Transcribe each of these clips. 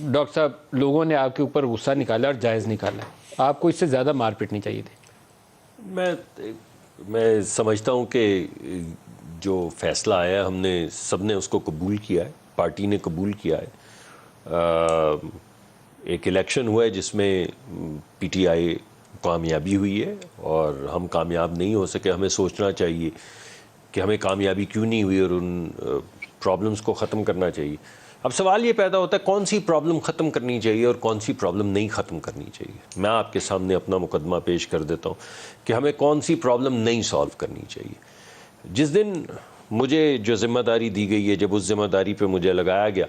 Doctor صاحب لوگوں نے آپ کے اوپر غصہ نکالا اور جائز نکالا ہے، آپ کو اس سے زیادہ مار پیٹنی چاہیے تھی۔ میں سمجھتا ہوں کہ جو فیصلہ آیا ہم نے سب نے اس کو قبول کیا ہے، پارٹی نے قبول کیا ہے۔ ایک الیکشن ہوا ہے جس میں پی ٹی آئی کامیابی ہوئی ہے اور ہم کامیاب نہیں ہو سکے۔ ہمیں سوچنا چاہیے کہ ہمیں کامیابی کیوں نہیں ہوئی اور ان پرابلمز کو ختم کرنا چاہیے۔ اب سوال یہ پیدا ہوتا ہے کون سی پرابلم ختم کرنی چاہیے اور کون سی پرابلم نہیں ختم کرنی چاہیے۔ میں آپ کے سامنے اپنا مقدمہ پیش کر دیتا ہوں کہ ہمیں کون سی پرابلم نہیں سالو کرنی چاہیے۔ جس دن مجھے جو ذمہ داری دی گئی ہے، جب اس ذمہ داری پہ مجھے لگایا گیا،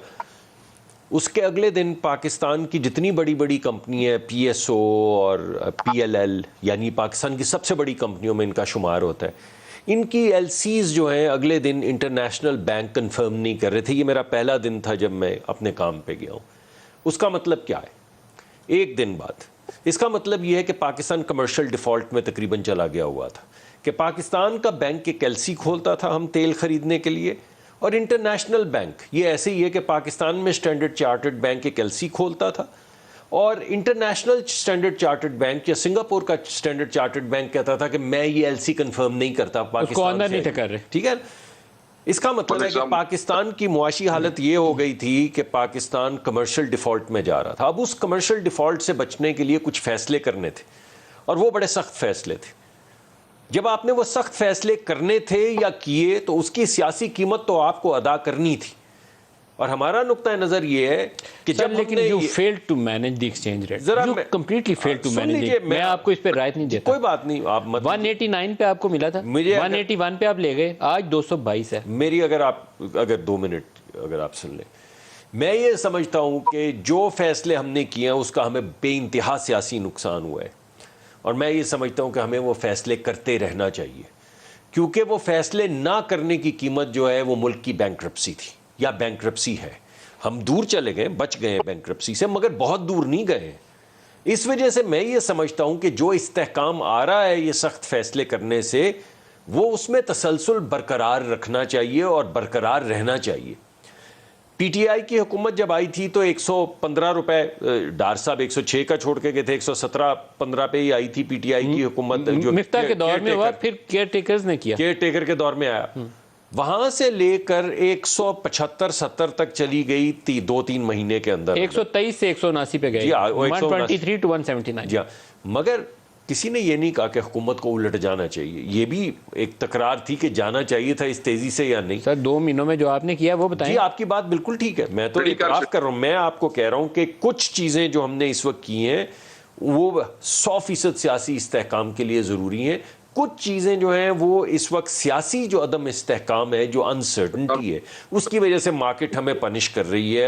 اس کے اگلے دن پاکستان کی جتنی بڑی بڑی کمپنی ہے، پی ایس او اور پی ایل ایل، یعنی پاکستان کی سب سے بڑی کمپنیوں میں ان کا شمار ہوتا ہے، ان کی ایل سیز جو ہیں اگلے دن انٹرنیشنل بینک کنفرم نہیں کر رہے تھے۔ یہ میرا پہلا دن تھا جب میں اپنے کام پہ گیا ہوں۔ اس کا مطلب کیا ہے؟ ایک دن بعد اس کا مطلب یہ ہے کہ پاکستان کمرشل ڈیفالٹ میں تقریباً چلا گیا ہوا تھا، کہ پاکستان کا بینک ایک ایل سی کھولتا تھا ہم تیل خریدنے کے لیے، اور انٹرنیشنل بینک یہ ایسے ہی ہے کہ پاکستان میں اسٹینڈرڈ چارٹرڈ بینک ایک ایل سی کھولتا تھا، اور انٹرنیشنل اسٹینڈرڈ چارٹرڈ بینک یا سنگاپور کا اسٹینڈرڈ چارٹرڈ بینک کہتا تھا کہ میں یہ ایل سی کنفرم نہیں کرتا پاکستان سے، نہیں کر رہے۔ ٹھیک ہے۔ اس کا مطلب ہے کہ پاکستان کی معاشی حالت یہ ہو گئی تھی کہ پاکستان کمرشل ڈیفالٹ میں جا رہا تھا۔ اب اس کمرشل ڈیفالٹ سے بچنے کے لیے کچھ فیصلے کرنے تھے، اور وہ بڑے سخت فیصلے تھے۔ جب آپ نے وہ سخت فیصلے کرنے تھے یا کیے تو اس کی سیاسی قیمت تو آپ کو ادا کرنی تھی، اور ہمارا نقطہ نظر یہ ہے کہ جب لیکن you failed to manage the exchange rate. You completely failed to manage it. میں آپ کو اس پہ رائٹ نہیں دیتا۔ کوئی بات نہیں، آپ 189 پہ آپ کو ملا تھا، 181 پہ آپ لے گئے، آج 222 ہے۔ میری اگر 2 منٹ اگر آپ سن لیں، میں یہ سمجھتا ہوں کہ جو فیصلے ہم نے کیے ہیں اس کا ہمیں بے انتہا سیاسی نقصان ہوا ہے، اور میں یہ سمجھتا ہوں کہ ہمیں وہ فیصلے کرتے رہنا چاہیے، کیونکہ وہ فیصلے نہ کرنے کی قیمت جو ہے وہ ملک کی بینکرپسی تھی یا بینکرپسی ہے۔ ہم دور چلے گئے، بچ گئے ہیں بینکرپسی سے، مگر بہت دور نہیں گئے ہیں۔ اس وجہ سے میں یہ سمجھتا ہوں کہ جو استحکام آ رہا ہے یہ سخت فیصلے کرنے سے، وہ اس میں تسلسل برقرار رکھنا چاہیے اور برقرار رہنا چاہیے۔ پی ٹی آئی کی حکومت جب آئی تھی تو 115 روپے، ڈار صاحب 106 کا چھوڑ کے گئے تھے، 117-15 پہ ہی آئی تھی پی ٹی آئی کی حکومت، جو مفتاح کے دور میں ہوا، پھر کیئر ٹیکرز نے کیا، کیئر ٹیکر کے دور میں آیا، وہاں سے لے کر 175-70 تک چلی گئی 2-3 مہینے کے اندر، 123 سے 179 پہ گئی، 123 to 179۔ جی ہاں، مگر کسی نے یہ نہیں کہا کہ حکومت کو الٹ جانا چاہیے، یہ بھی ایک تکرار تھی کہ جانا چاہیے تھا اس تیزی سے یا نہیں۔ سر 2 مہینوں میں جو آپ نے کیا وہ بتائیں۔ جی آپ کی بات بالکل ٹھیک ہے، میں تو اعتراف کر رہا ہوں، میں آپ کو کہہ رہا ہوں کہ کچھ چیزیں جو ہم نے اس وقت کی ہیں وہ 100% سیاسی استحکام کے لیے ضروری ہیں، کچھ چیزیں جو ہیں وہ اس وقت سیاسی جو عدم استحکام ہے، جو انسرٹنٹی ہے، اس کی وجہ سے مارکیٹ ہمیں پنش کر رہی ہے۔